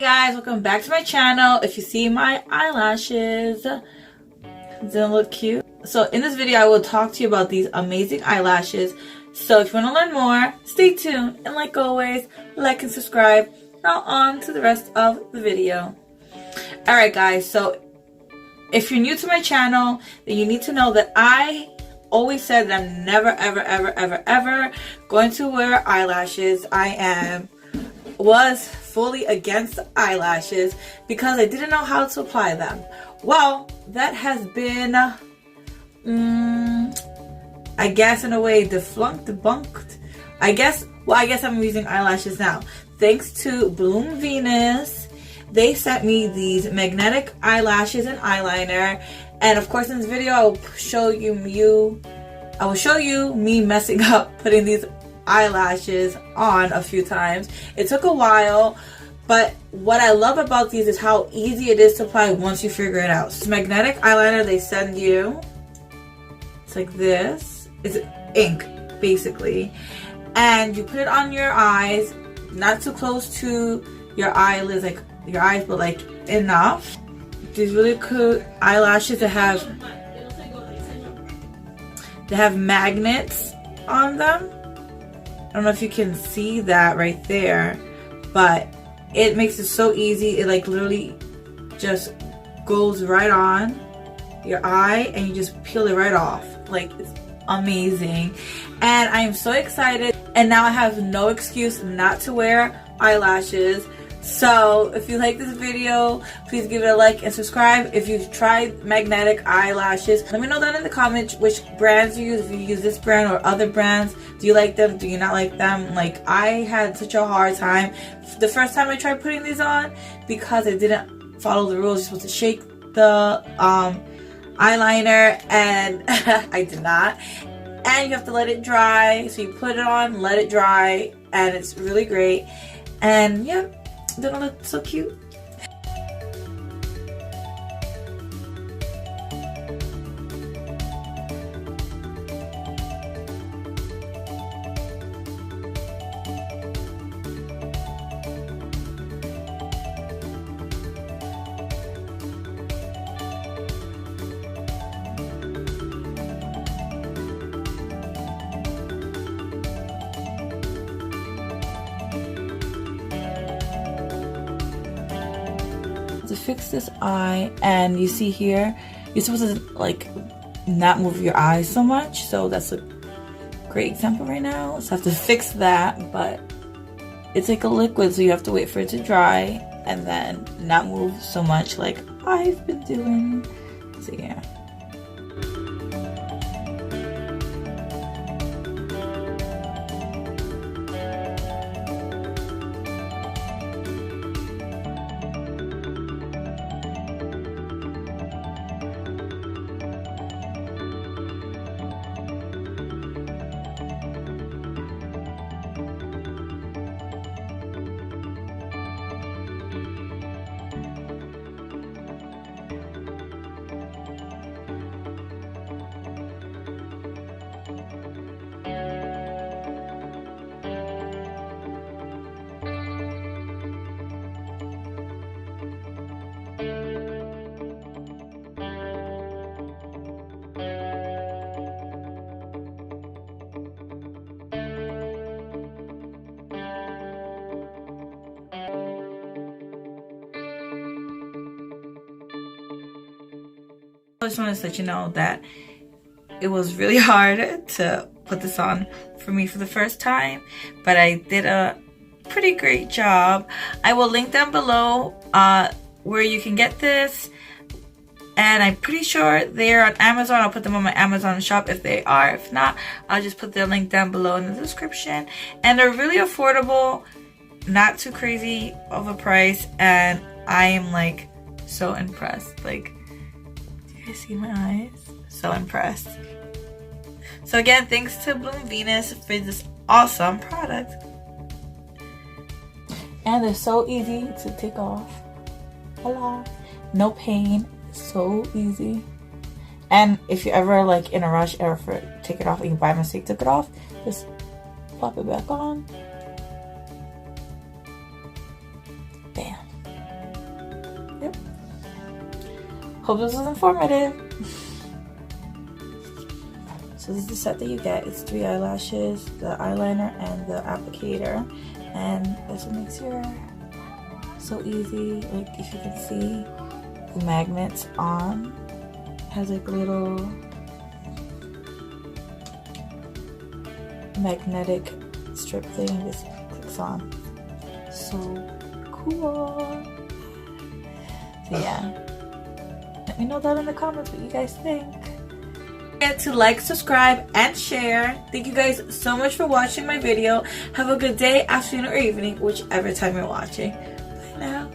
Hey guys, welcome back to my channel. If you see my eyelashes, doesn't look cute? So in this video I will talk to you about these amazing eyelashes. So if you want to learn more, stay tuned, and like always, like and subscribe. Now on to the rest of the video. Alright guys, so if you're new to my channel, then you need to know that I always said that I'm never ever going to wear eyelashes. I was fully against eyelashes because I didn't know how to apply them. Well, that has been I guess in a way debunked. I guess I'm using eyelashes now. Thanks to Bloom Venus, they sent me these magnetic eyelashes and eyeliner, and of course in this video I will show you me messing up putting these eyelashes on a few times. It took a while, but what I love about these is how easy it is to apply once you figure it out. So magnetic eyeliner they send you, it's like this. It's ink basically, and you put it on your eyes, not too close to your eyelids, like your eyes, but like enough. These really cool eyelashes that have magnets on them. I don't know if you can see that right there, but it makes it so easy. It like literally just goes right on your eye and you just peel it right off. Like, it's amazing. And I am so excited, and now I have no excuse not to wear eyelashes. So if you like this video, please give it a like and subscribe. If you've tried magnetic eyelashes, let me know down in the comments which brands you use. If you use this brand or other brands, do you like them, do you not like them? Like, I had such a hard time the first time I tried putting these on because I didn't follow the rules. You're supposed to shake the eyeliner, and I did not. And you have to let it dry. So you put it on, let it dry, and it's really great. And yeah, doesn't it look so cute? To fix this eye, and you see here you're supposed to like not move your eyes so much, so that's a great example right now. So I have to fix that, but it's like a liquid, so you have to wait for it to dry and then not move so much like I've been doing. So yeah. I just wanted to let you know that it was really hard to put this on for me for the first time, but I did a pretty great job. I will link down below where you can get this, and I'm pretty sure they're on Amazon. I'll put them on my Amazon shop if they are. If not, I'll just put their link down below in the description. And they're really affordable, not too crazy of a price, and I am like so impressed. Like, see my eyes? So impressed. So again, thanks to Bloom Venus for this awesome product. And they're so easy to take off. Voila. No pain. So easy. And if you're ever like in a rush or for take it off and you by mistake took it off, just pop it back on. Bam. Hope this was informative. So this is the set that you get. It's 3 eyelashes, the eyeliner, and the applicator. And this what makes your so easy. Like if you can see the magnets on, it has like little magnetic strip thing, and just clicks on. So cool. So yeah, let me know down in the comments what you guys think. Don't forget to like, subscribe, and share. Thank you guys so much for watching my video. Have a good day, afternoon, or evening, whichever time you're watching. Bye now.